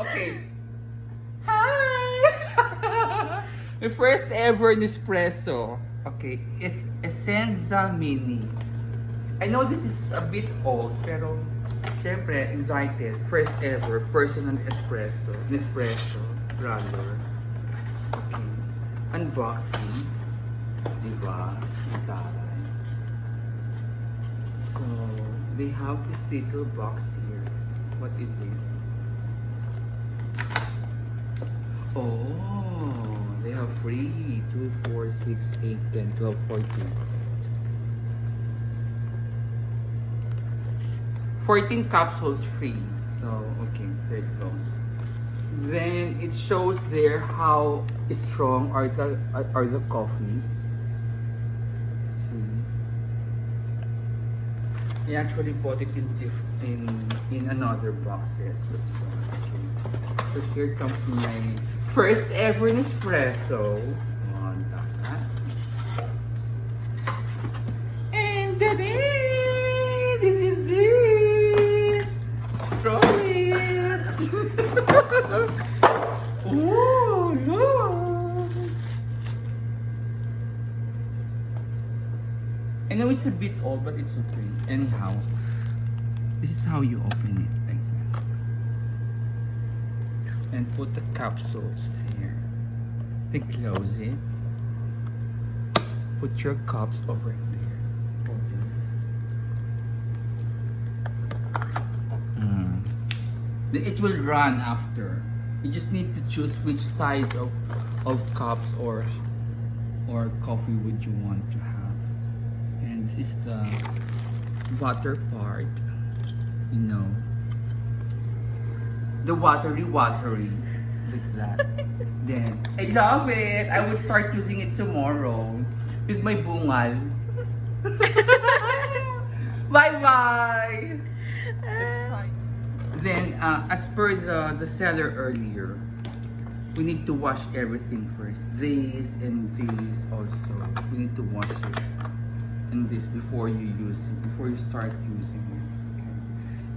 Okay. Hi! My first ever Nespresso. Okay, is Essenza Mini. I know this is a bit old, pero syempre, excited. First ever personal espresso. Nespresso. Rather. Okay. Unboxing. Diba? Taray. So, they have this little box here. What is it? Oh, they have free 2, 4, 6, 8, 10, 12, 14. 14 capsules free. So, okay, there it goes. Then it shows there how strong are the coffees. See, I actually bought it in another boxes as well. Okay. So here comes my first ever Nespresso. On that. And this is it. Throw it. Oh, look. I know it's a bit old, but it's okay. Anyhow, this is how you open it, like that. And put the capsules here. Then close it. Put your cups over there. Then it will run after. You just need to choose which size of cups or coffee would you want to have. And this is the butter part, you know, the watery like that. Then I love it. I will start using it tomorrow with my bungal. Bye bye. It's fine. Then as per the seller earlier, we need to wash everything first. This and this also. We need to wash it. And this before you use it, before you start using it. Okay.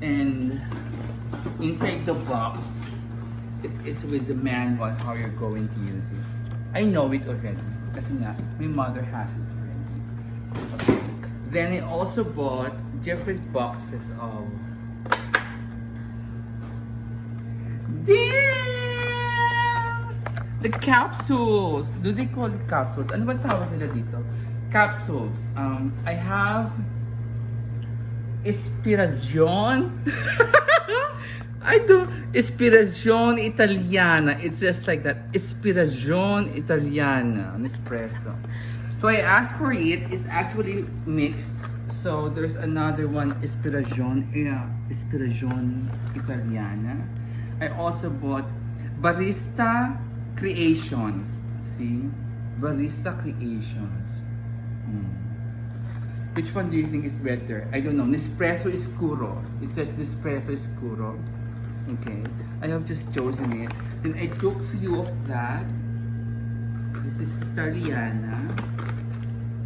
And inside the box, it is with the manual how you're going to use it. I know it already kasi nga, my mother has it already. Okay. Then I also bought different boxes of the capsules. Do they call it capsules? Ano ba tawag nila dito? Capsules. I have Ispirazione. I do Ispirazione Italiana. It's just like that. Ispirazione Italiana. Nespresso. So I asked for it. It's actually mixed. So there's another one, Ispirazione Italiana. I also bought Barista Creations. See? Barista Creations. Which one do you think is better? I don't know. Nespresso Scuro. It says Nespresso Scuro. Okay. I have just chosen it. Then I took few of that. This is Italiana.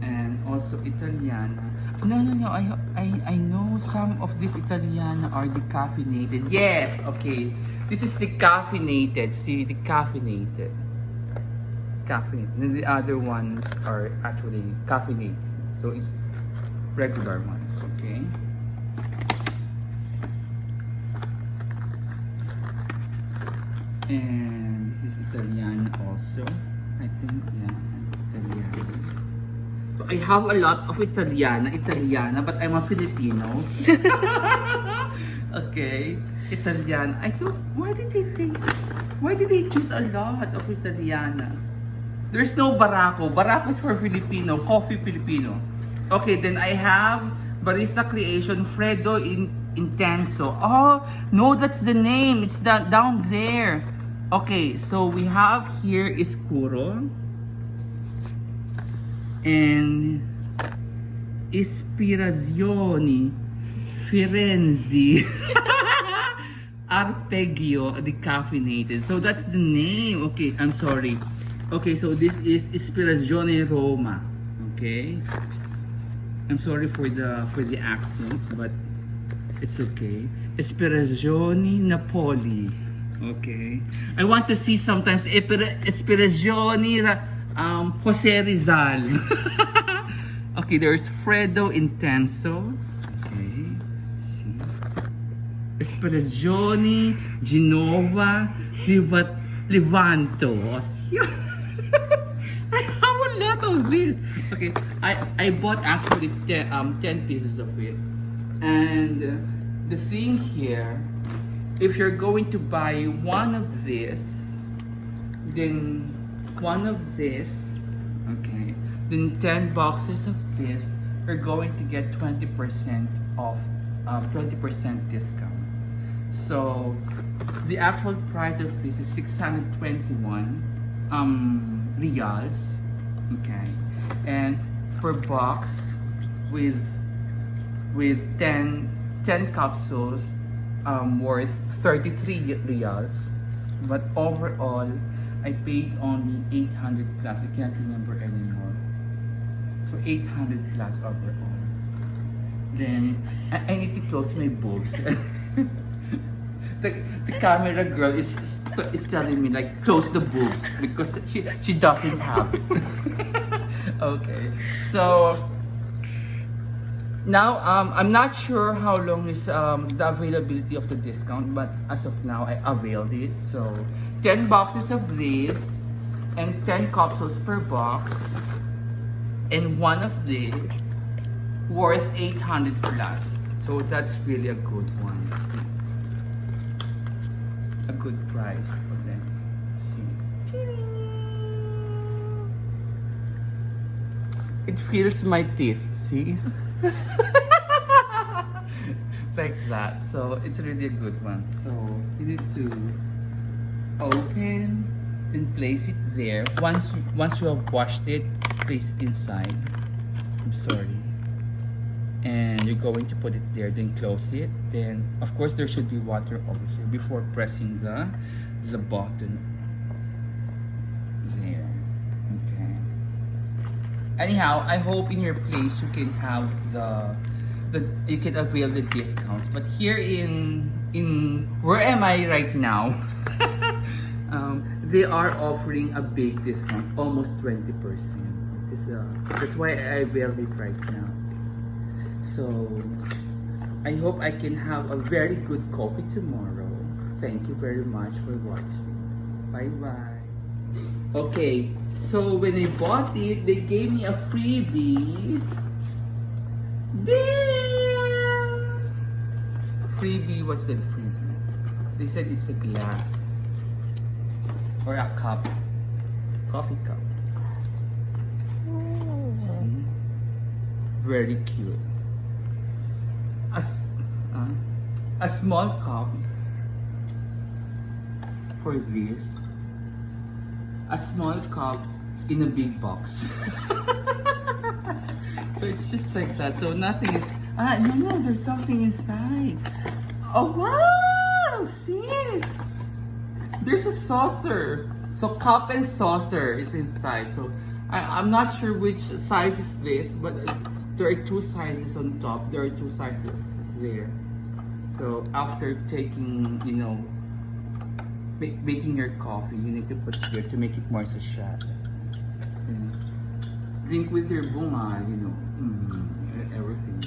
And also Italiana. No. I know some of this Italiana are decaffeinated. Yes, okay. This is decaffeinated. See, decaffeinated. Caffeinated. And the other ones are actually caffeinated. So it's regular ones, okay? And this is Italiana also. I think, yeah, Italiana. So I have a lot of Italiana, but I'm a Filipino. Okay, Italiana. I thought, why did they choose a lot of Italiana? There's no Barako. Barako is for Filipino, coffee Filipino. Okay, then I have Barista Creation Freddo Intenso. Oh, no, that's the name. It's down there. Okay, so we have here Escuro and Ispirazione Firenze Arpeggio decaffeinated. So that's the name. Okay, I'm sorry. Okay, so this is Ispirazione Roma. Okay, I'm sorry for the accent, but it's okay. Ispirazione Napoli. Okay. I want to see sometimes Ispirazioni Jose Rizal. Okay, there's Freddo Intenso. Okay. See. Ispirazioni, Genova, Levanto. I have a lot of this. Okay, I bought actually 10 pieces of it. And the thing here, if you're going to buy one of this, then one of this, okay, then 10 boxes of this, you're going to get 20% off, 20% discount. So the actual price of this is 621 reals, okay, and per box with 10 capsules worth 33 reals, but overall I paid only 800 plus. I can't remember anymore. So 800 plus overall. Then I need to close my boobs. The camera girl is telling me like close the boobs because she doesn't have it. Okay, so now I'm not sure how long is the availability of the discount, but as of now I availed it. So 10 boxes of this and 10 capsules per box, and one of these worth 800 plus. So that's really a good one. A good price for them. See. It feels my teeth, see? Like that. So it's really a good one. So you need to open and place it there. Once you have washed it, place it inside. I'm sorry. And you're going to put it there, then close it. Then of course there should be water over here before pressing the button there. Okay. Anyhow, I hope in your place you can have you can avail the discounts. But here in where am I right now? They are offering a big discount, almost 20%. That's why I availed it right now. So I hope I can have a very good coffee tomorrow. Thank you very much for watching. Bye bye. Okay, so when I bought it, they gave me a freebie. Damn! Freebie, what's that freebie? They said it's a glass or a cup, coffee cup. See? Very cute. A small cup for this. A small cup in a big box. So it's just like that. So nothing is. No, there's something inside. Oh wow! See? There's a saucer. So cup and saucer is inside. So I'm not sure which size is this, but there are two sizes on top. There are two sizes there. So after taking, making your coffee, you need to put it here to make it more sachet. Drink with your bunga, everything.